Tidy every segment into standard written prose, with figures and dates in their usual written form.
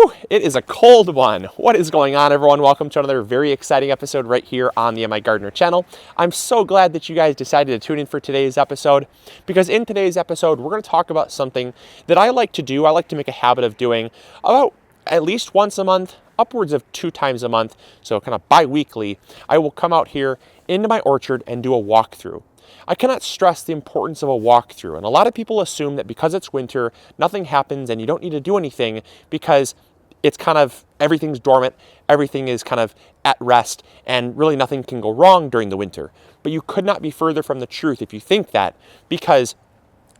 Whew, it is a cold one. What is going on, everyone? Welcome to another very exciting episode right here on the MIgardener channel. I'm so glad that you guys decided to tune in for today's episode, because in today's episode, we're going to talk about something that I like to do. I like to make a habit of doing about at least once a month, upwards of 2 times a month, so kind of bi-weekly. I will come out here into my orchard and do a walkthrough. I cannot stress the importance of a walkthrough, and a lot of people assume that because it's winter, nothing happens and you don't need to do anything because it's kind of, everything's dormant, everything is kind of at rest, and really nothing can go wrong during the winter. But you could not be further from the truth if you think that, because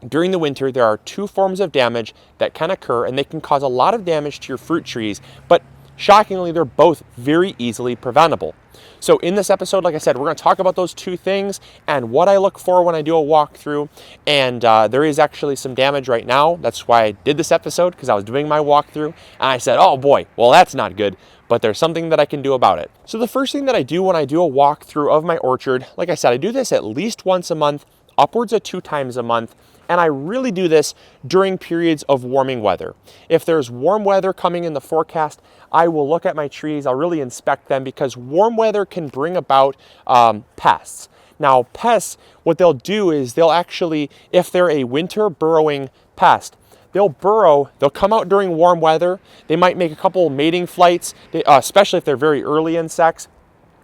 during the winter, there are 2 forms of damage that can occur, and they can cause a lot of damage to your fruit trees, but shockingly, they're both very easily preventable. So in this episode, like I said, we're going to talk about those 2 things and what I look for when I do a walkthrough. And there is actually some damage right now. That's why I did this episode, because I was doing my walkthrough and I said, oh boy, well, that's not good, but there's something that I can do about it. So the first thing that I do when I do a walkthrough of my orchard, like I said, I do this at least once a month, upwards of 2 times a month. And I really do this during periods of warming weather. If there's warm weather coming in the forecast, I will look at my trees, I'll really inspect them, because warm weather can bring about pests. Now, pests, what they'll do is they'll actually, if they're a winter burrowing pest, they'll burrow, they'll come out during warm weather, they might make a couple mating flights, especially if they're very early insects.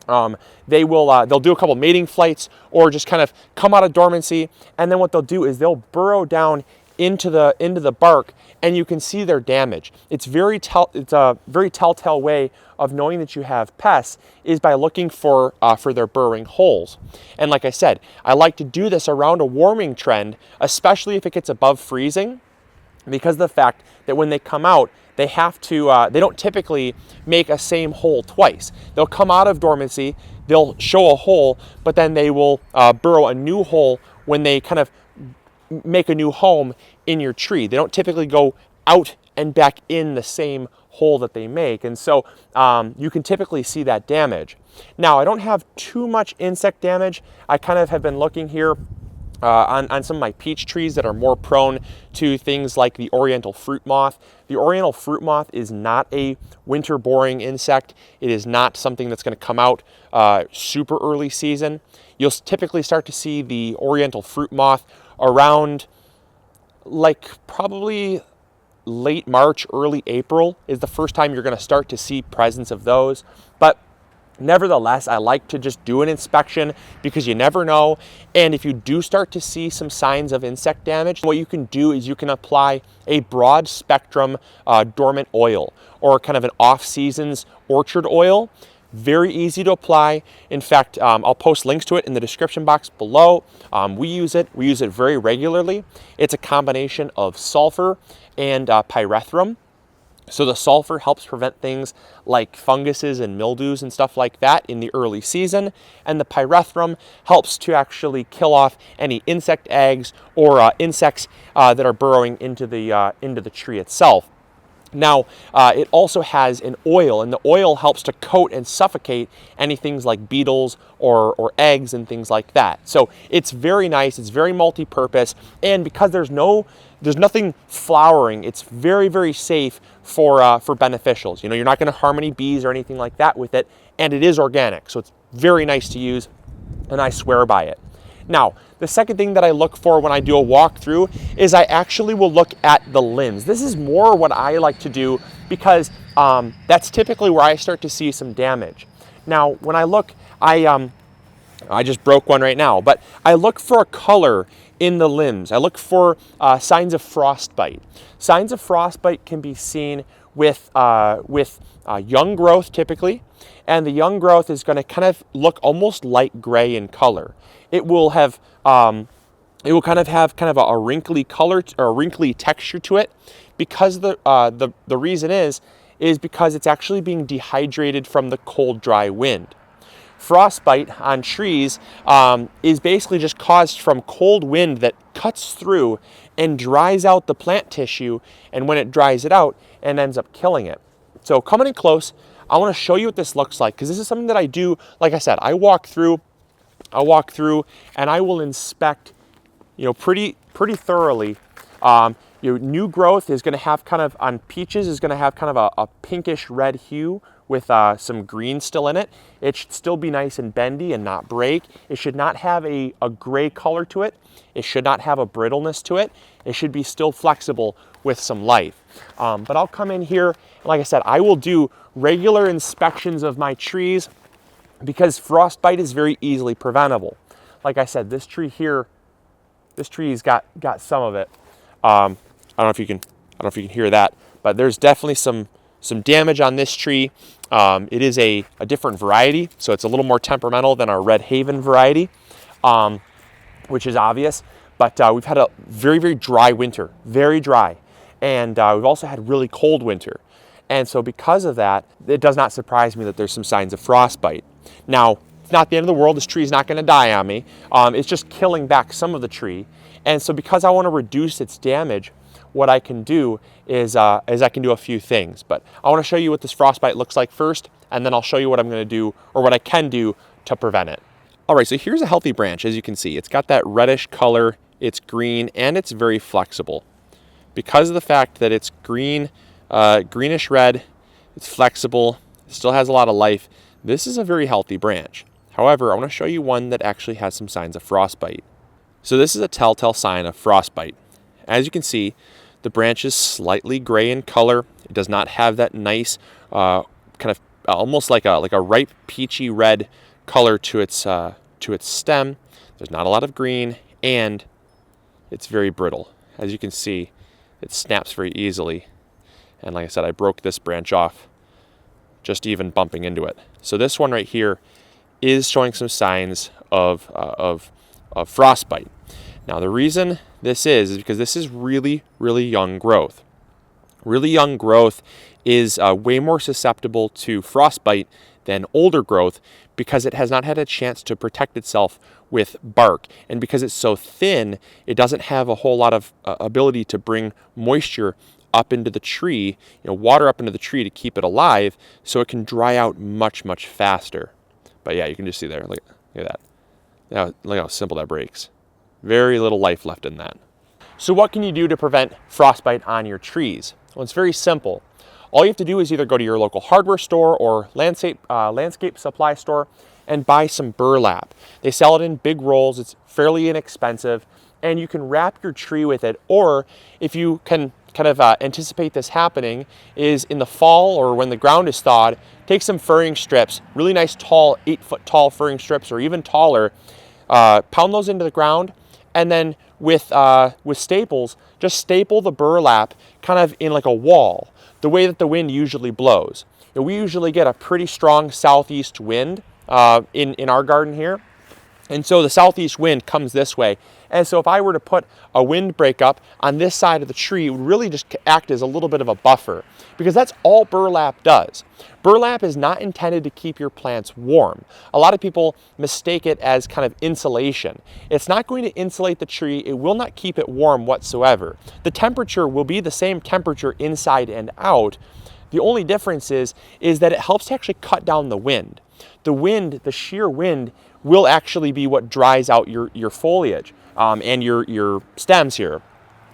They'll do a couple mating flights or just kind of come out of dormancy, and then what they'll do is they'll burrow down into the bark, and you can see their damage. It's a very telltale way of knowing that you have pests is by looking for their burrowing holes. And like I said, I like to do this around a warming trend, especially if it gets above freezing, because of the fact that when they come out, they have to, they don't typically make a same hole twice. They'll come out of dormancy, they'll show a hole, but then they will burrow a new hole when they kind of make a new home in your tree. They don't typically go out and back in the same hole that they make. And so you can typically see that damage. Now, I don't have too much insect damage. I kind of have been looking here on some of my peach trees that are more prone to things like the oriental fruit moth. The oriental fruit moth is not a winter boring insect. It is not something that's going to come out super early season. You'll typically start to see the oriental fruit moth around like probably late March, early April is the first time you're going to start to see presence of those. But nevertheless, I like to just do an inspection because you never know. And if you do start to see some signs of insect damage, what you can do is you can apply a broad spectrum dormant oil, or kind of an off-seasons orchard oil. Very easy to apply. In fact, I'll post links to it in the description box below. We use it very regularly. It's a combination of sulfur and pyrethrum. So the sulfur helps prevent things like funguses and mildews and stuff like that in the early season. And the pyrethrum helps to actually kill off any insect eggs or insects that are burrowing into the tree itself. Now, it also has an oil, and the oil helps to coat and suffocate any things like beetles or eggs and things like that. So it's very nice, it's very multi-purpose, and because there's nothing flowering, it's very, very safe for beneficials. You know, you're not going to harm any bees or anything like that with it, and it is organic, so it's very nice to use, and I swear by it. Now, the second thing that I look for when I do a walkthrough is I actually will look at the limbs. This is more what I like to do because that's typically where I start to see some damage. Now, when I look, I just broke one right now, but I look for a color in the limbs. I look for signs of frostbite. Signs of frostbite can be seen with young growth typically, and the young growth is going to kind of look almost light gray in color. It will have kind of have a wrinkly color or a wrinkly texture to it, because the reason is because it's actually being dehydrated from the cold, dry wind. Frostbite on trees is basically just caused from cold wind that cuts through and dries out the plant tissue, and when it dries it out, and ends up killing it. So coming in close, I want to show you what this looks like, because this is something that I do. Like I said, I'll walk through and I will inspect, pretty thoroughly New growth is going to have kind of, on peaches, is going to have kind of a pinkish red hue with some green still in it. It should still be nice and bendy and not break. It should not have a gray color to it. It should not have a brittleness to it. It should be still flexible with some life. But I'll come in here, and like I said, I will do regular inspections of my trees because frostbite is very easily preventable. Like I said, this tree here, this tree's got some of it. I don't know if you can hear that, but there's definitely some damage on this tree. It is a different variety, so it's a little more temperamental than our Red Haven variety, which is obvious. But we've had a very, very dry winter, very dry. And we've also had really cold winter. And so because of that, it does not surprise me that there's some signs of frostbite. Now, it's not the end of the world. This tree is not going to die on me. It's just killing back some of the tree. And so because I want to reduce its damage, what I can do is I can do a few things. But I want to show you what this frostbite looks like first, and then I'll show you what I'm going to do, or what I can do to prevent it. All right, so here's a healthy branch. As you can see, it's got that reddish color, it's green, and it's very flexible. Because of the fact that it's green, greenish red, it's flexible, it still has a lot of life, this is a very healthy branch. However, I want to show you one that actually has some signs of frostbite. So this is a telltale sign of frostbite. As you can see, the branch is slightly gray in color. It does not have that nice, kind of almost like a ripe peachy red color to its stem. There's not a lot of green, and it's very brittle. As you can see, it snaps very easily. And like I said, I broke this branch off just even bumping into it. So this one right here is showing some signs of frostbite. Now the reason this is because this is really, really young growth. Really young growth is way more susceptible to frostbite than older growth because it has not had a chance to protect itself with bark. And because it's so thin, it doesn't have a whole lot of ability to bring moisture up into the tree, water up into the tree to keep it alive, so it can dry out much, much faster. But yeah, you can just see there, look at that. Now, look how simple that breaks. Very little life left in that. So what can you do to prevent frostbite on your trees? Well, it's very simple. All you have to do is either go to your local hardware store or landscape supply store and buy some burlap. They sell it in big rolls. It's fairly inexpensive, and you can wrap your tree with it. Or if you can kind of anticipate this happening, is in the fall or when the ground is thawed, take some furring strips, really nice tall 8-foot tall furring strips or even taller, pound those into the ground, and then with staples, just staple the burlap kind of in like a wall, the way that the wind usually blows. We usually get a pretty strong southeast wind in our garden here. And so the southeast wind comes this way. And so if I were to put a windbreak up on this side of the tree, it would really just act as a little bit of a buffer, because that's all burlap does. Burlap is not intended to keep your plants warm. A lot of people mistake it as kind of insulation. It's not going to insulate the tree. It will not keep it warm whatsoever. The temperature will be the same temperature inside and out. The only difference is that it helps to actually cut down the wind. The wind, the sheer wind, will actually be what dries out your foliage and your stems here.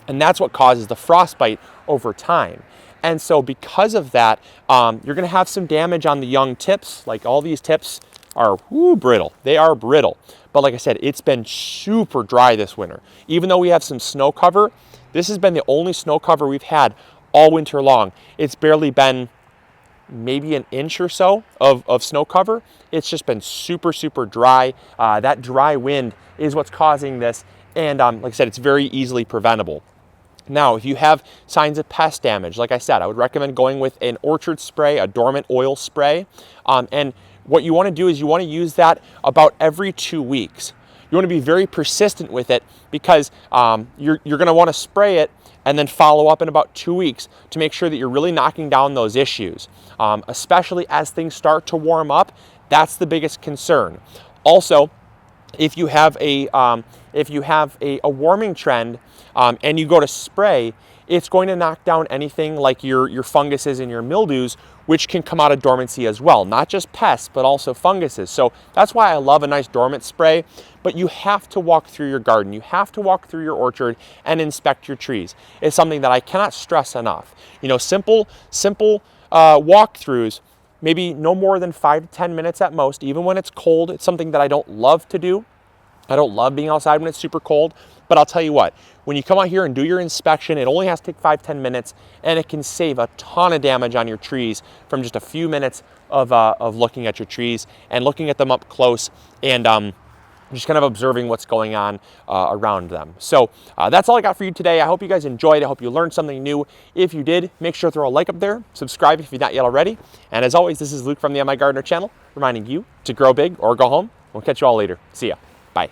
And that's what causes the frostbite over time. And so because of that, you're going to have some damage on the young tips. Like all these tips are brittle. They are brittle. But like I said, it's been super dry this winter. Even though we have some snow cover, this has been the only snow cover we've had all winter long. It's barely been maybe an inch or so of snow cover. It's just been super, super dry. That dry wind is what's causing this. And like I said, it's very easily preventable. Now, if you have signs of pest damage, like I said, I would recommend going with an orchard spray, a dormant oil spray. And what you want to do is you want to use that about every 2 weeks. You want to be very persistent with it, because you're going to want to spray it and then follow up in about 2 weeks to make sure that you're really knocking down those issues. Especially as things start to warm up, that's the biggest concern. Also, if you have a warming trend and you go to spray, it's going to knock down anything like your funguses and your mildews, which can come out of dormancy as well. Not just pests, but also funguses. So that's why I love a nice dormant spray. But you have to walk through your garden. You have to walk through your orchard and inspect your trees. It's something that I cannot stress enough. You know, simple walkthroughs, maybe no more than 5 to 10 minutes at most, even when it's cold. It's something that I don't love to do. I don't love being outside when it's super cold, but I'll tell you what, when you come out here and do your inspection, it only has to take 5-10 minutes, and it can save a ton of damage on your trees from just a few minutes of looking at your trees and looking at them up close and just kind of observing what's going on around them. So that's all I got for you today. I hope you guys enjoyed. I hope you learned something new. If you did, make sure to throw a like up there, subscribe if you're not yet already. And as always, this is Luke from the MIgardener channel, reminding you to grow big or go home. We'll catch you all later. See ya. Bye.